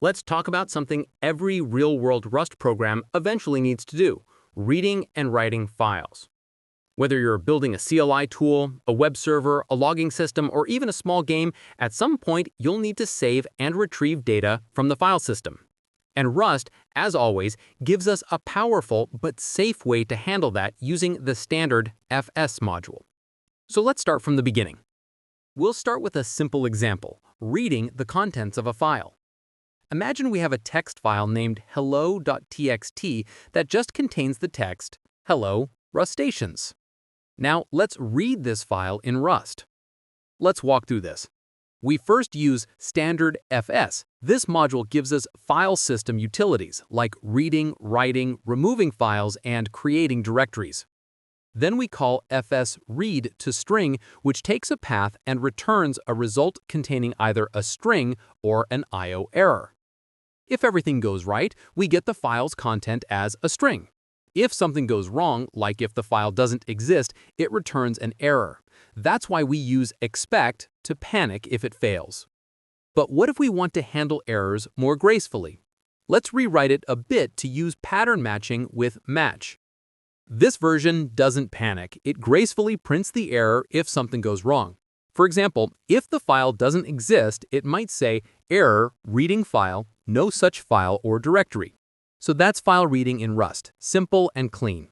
Let's talk about something every real-world Rust program eventually needs to do: reading and writing files. Whether you're building a CLI tool, a web server, a logging system, or even a small game, at some point you'll need to save and retrieve data from the file system. And Rust, as always, gives us a powerful but safe way to handle that using the standard FS module. So let's start from the beginning. We'll start with a simple example: reading the contents of a file. Imagine we have a text file named hello.txt that just contains the text, "Hello, Rustaceans." Now, let's read this file in Rust. Let's walk through this. We first use standard FS. This module gives us file system utilities like reading, writing, removing files, and creating directories. Then we call fs read to string, which takes a path and returns a result containing either a string or an IO error. If everything goes right, we get the file's content as a string. If something goes wrong, like if the file doesn't exist, it returns an error. That's why we use expect to panic if it fails. But what if we want to handle errors more gracefully? Let's rewrite it a bit to use pattern matching with match. This version doesn't panic. It gracefully prints the error if something goes wrong. For example, if the file doesn't exist, it might say error reading file, no such file or directory. So that's file reading in Rust, simple and clean.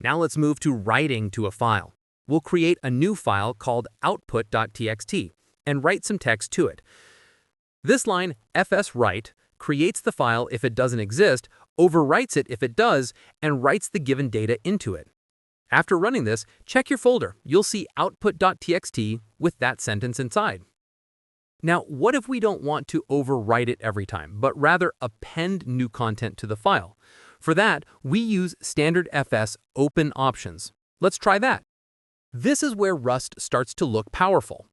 Now let's move to writing to a file. We'll create a new file called output.txt and write some text to it. This line, fsWrite, creates the file if it doesn't exist, overwrites it if it does, and writes the given data into it. After running this, check your folder. You'll see output.txt with that sentence inside. Now, what if we don't want to overwrite it every time, but rather append new content to the file? For that, we use standard FS open options. Let's try that. This is where Rust starts to look powerful.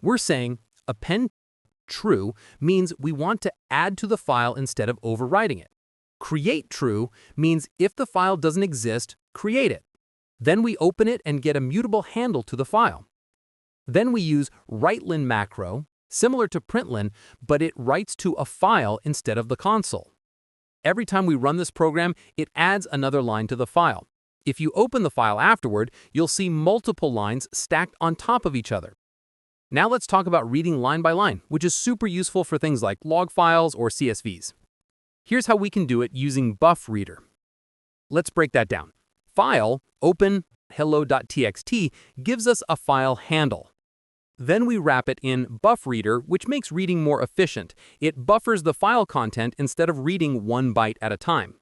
We're saying append true means we want to add to the file instead of overwriting it. Create true means if the file doesn't exist, create it. Then we open it and get a mutable handle to the file. Then we use writeln macro, similar to println, but it writes to a file instead of the console. Every time we run this program, it adds another line to the file. If you open the file afterward, you'll see multiple lines stacked on top of each other. Now let's talk about reading line by line, which is super useful for things like log files or CSVs. Here's how we can do it using BufReader. Let's break that down. File, open, hello.txt gives us a file handle. Then we wrap it in BufReader, which makes reading more efficient. It buffers the file content instead of reading one byte at a time.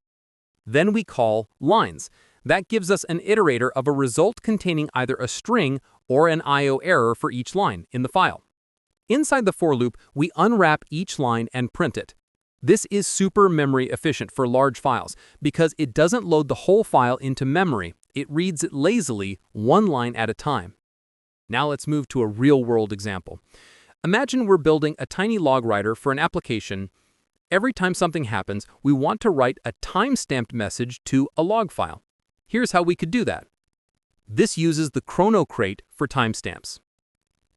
Then we call lines. That gives us an iterator of a result containing either a string or an IO error for each line in the file. Inside the for loop, we unwrap each line and print it. This is super memory efficient for large files because it doesn't load the whole file into memory. It reads it lazily, one line at a time. Now let's move to a real-world example. Imagine we're building a tiny log writer for an application. Every time something happens, we want to write a time-stamped message to a log file. Here's how we could do that. This uses the chronocrate for timestamps.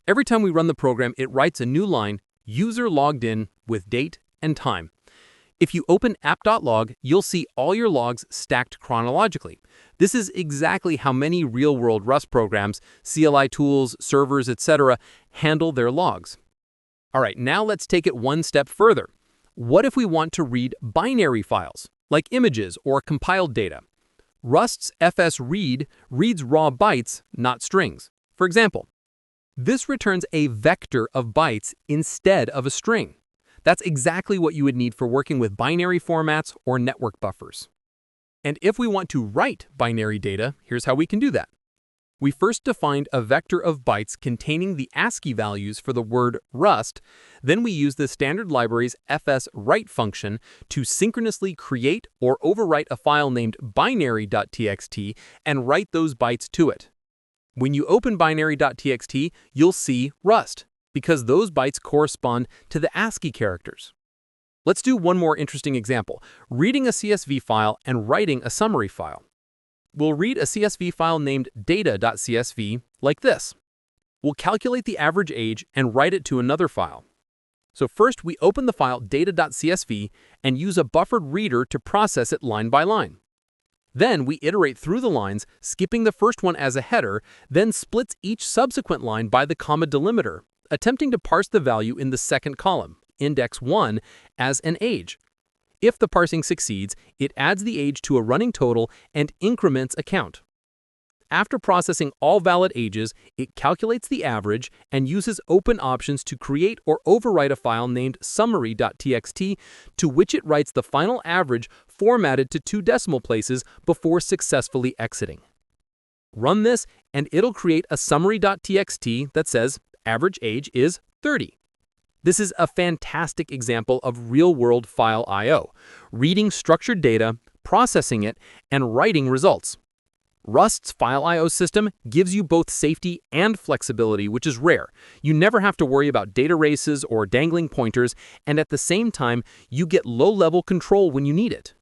Every time we run the program, it writes a new line, user logged in, with date and time. If you open app.log, you'll see all your logs stacked chronologically. This is exactly how many real-world Rust programs, CLI tools, servers, etc. handle their logs. All right, now let's take it one step further. What if we want to read binary files, like images or compiled data? Rust's fsRead reads raw bytes, not strings. For example, this returns a vector of bytes instead of a string. That's exactly what you would need for working with binary formats or network buffers. And if we want to write binary data, here's how we can do that. We first defined a vector of bytes containing the ASCII values for the word Rust. Then we use the standard library's fsWrite function to synchronously create or overwrite a file named binary.txt and write those bytes to it. When you open binary.txt, you'll see Rust, because those bytes correspond to the ASCII characters. Let's do one more interesting example: reading a CSV file and writing a summary file. We'll read a CSV file named data.csv like this. We'll calculate the average age and write it to another file. So first, we open the file data.csv and use a buffered reader to process it line by line. Then we iterate through the lines, skipping the first one as a header, then splits each subsequent line by the comma delimiter, attempting to parse the value in the second column, index 1, as an age. If the parsing succeeds, it adds the age to a running total and increments a count. After processing all valid ages, it calculates the average and uses open options to create or overwrite a file named summary.txt, to which it writes the final average formatted to 2 decimal places before successfully exiting. Run this, and it'll create a summary.txt that says average age is 30. This is a fantastic example of real-world file I/O, reading structured data, processing it, and writing results. Rust's file I/O system gives you both safety and flexibility, which is rare. You never have to worry about data races or dangling pointers, and at the same time, you get low-level control when you need it.